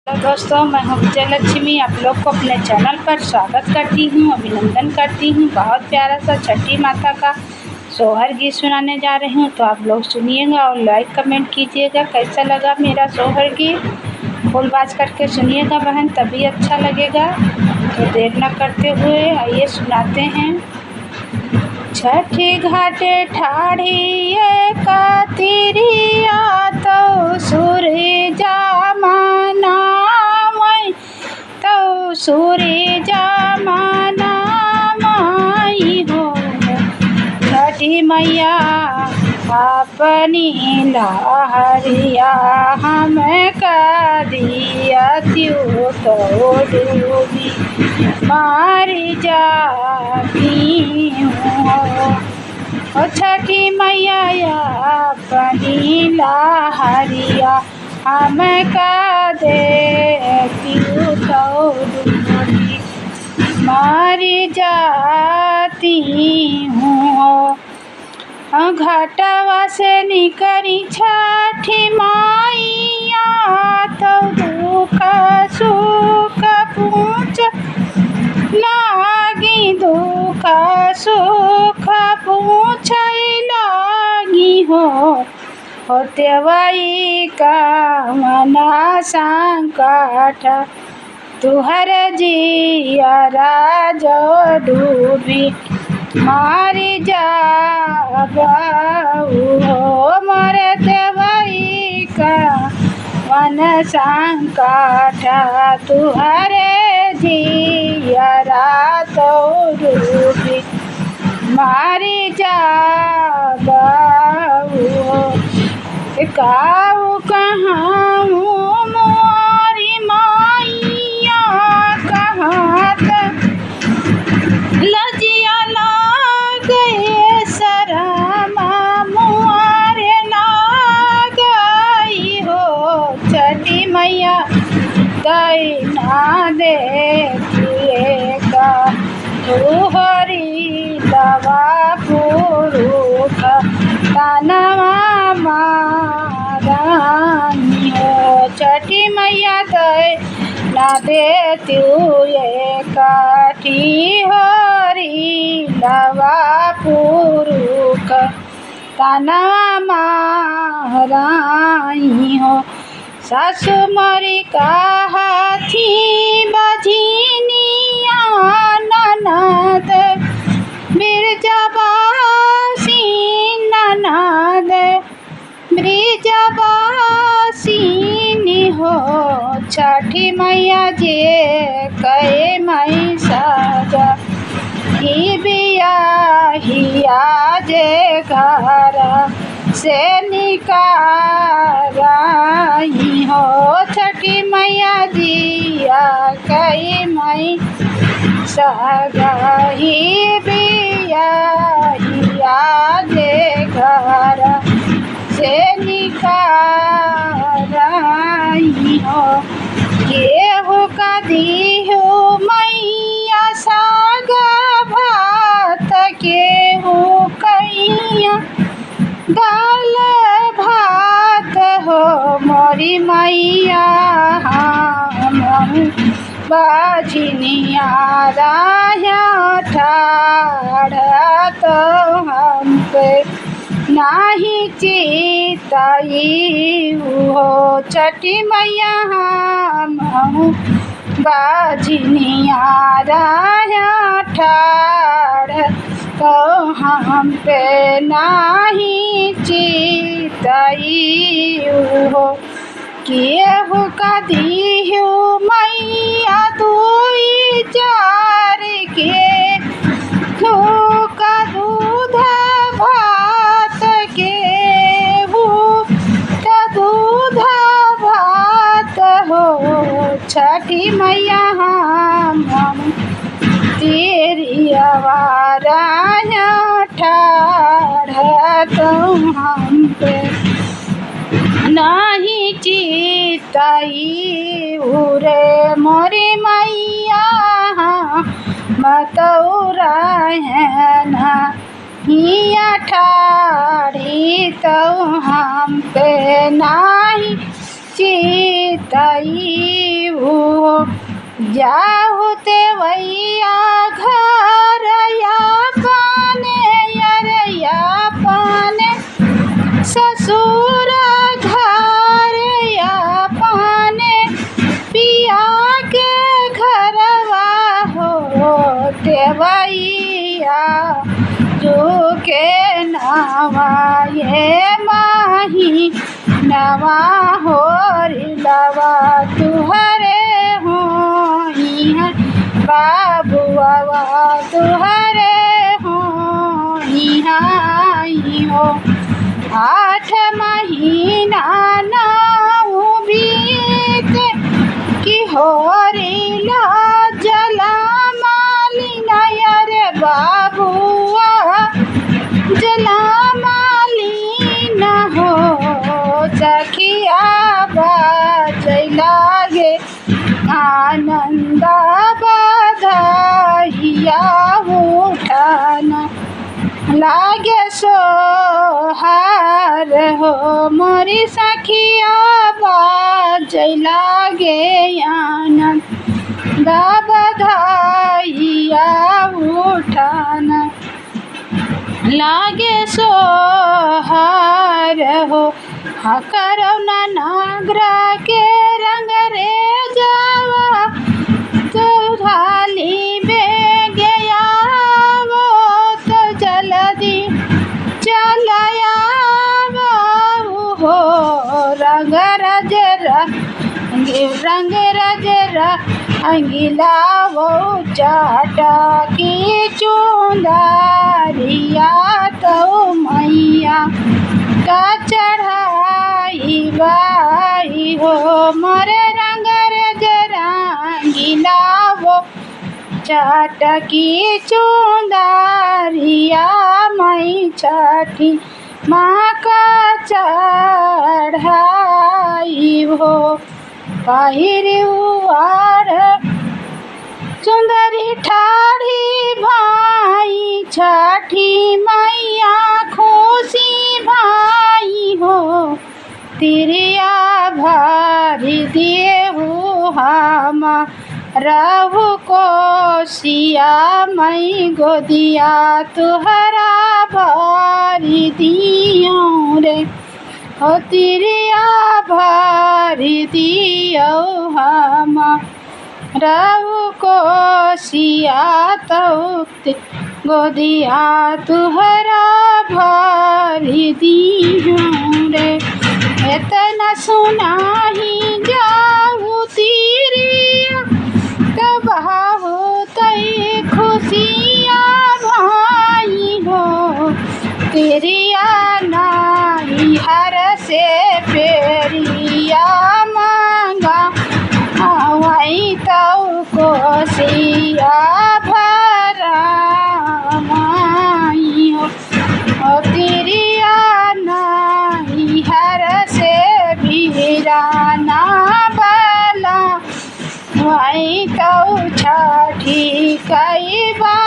तो दोस्तों, मैं हूँ विजय लक्ष्मी। आप लोग को अपने चैनल पर स्वागत करती हूँ, अभिनंदन करती हूँ। बहुत प्यारा सा छठी माता का सोहर गीत सुनाने जा रही हूँ, तो आप लोग सुनिएगा और लाइक कमेंट कीजिएगा। कैसा लगा मेरा सोहर गीत फुल बाज करके सुनिएगा बहन, तभी अच्छा लगेगा। तो देर न करते हुए आइए सुनाते हैं। छठी घाटे ठाढ़ी कातिरिया तो सूरजा मनावै, तो सूरजा मनावै हो। छठी मैया अपनी लहरिया हम कदिया त्यों तो डूबी मार जाती हूँ। ओ छठी मैया अपनी लहरिया हम कदे त्यों तो डूबी मार जाती हूँ। घाटवा से निकली छठी मैया तो दुख सुख पूछ लागी, दुख सुख पूछ लागी हो। होते वही का मना संकट तुहर जियरा जो डूबी मार जाबू हो। मरे देवई का मन संकट तुहरे जियरा तो डूबी मार जाबू हो। काऊ कहाँ मोरी मैया कहत लजिया गए शरमा मुआरे गई हो। छठी मैया गई ना देखिए का तुहरी दवा पुरुष तनवा मारानी हो। छठी मैया गई ना देती काठी हरी दवा पुरुष तनवा माराई हो। सासु मरी कहा थी बजनिया ननद ब्रजवासी ननद ब्रजवासी हो। छठी मैया जे कहे मई साजा ही बियाहिया जे घर से निकाली हो। छठी मैया दिया कई मई साजा ही बियाहिया जे घर से निकाली हो। केहू का दियो मैया साग भात, केहू कैया दाल भात हो। मोरी मैया हम बाझनिया राया ठाड़ तो हम पे नाही चिताई हो। छठी मैया हम बाझनिया राया ठाड़ तो हम पे नाही चिताई हो। केहू का दियो मैया दुई चार के का दूध भात के का दूध भात हो। छठी मैया हम तेरी आवारा ठाड़ तो हम पे नहीं चिताई उरे। मोरी मैया मतौरा है ना हिया ठाड़ी तो हम पे नाही चिताई जाहु ते वैया घर पाने यरया पाने ससुर घर पाने पिया के घरवा हो देवैया जो के नवा ये माही नवा हो रिलवा तुहरे हो बाबुआ तुहरे हो हो 8 महीना नाऊ बीते कि हो रिला जला मालिना रे बाबुआ जला मालिना हो सखिया बाजे आनंदा बधाइया उठाना लागे सोहार हो मोरी सखिया बाजे लागे आनंदा बधाइया उठाना लागे सोहार हो करौना नागरा के रंग रे जावा तो थाली में गया वो तो जल्दी चलाया वो रंग रजरा अंगिला वो चाटा की चुंदारिया तो मैया का चढ़ाई बाई हो मोरे रंग रंगीला वो चाटकी चुंदारिया मई छठी माँ का चढ़ाई हो पहिरुआर सुंदरी ठाढ़ी भाई छठी मैया खुशी भाई हो तिरिया भारी दिए हो हम रहु कोसिया मई गोदिया तुहरा भारी दियो रे हो तिरिया भारी दियो हम रहु कोसिया तौत गोदिया तुहरा भारी दियो रे इतना सुनाही जाऊ तिरिया तब हो तई खुशिया भाई हो तिरिया नाई हर से पेरिया मांगा हवाई तऊ कोसिया भरा माई हो तिरिया नाई हर से बीराना बला हवाई तऊ छठी कई बार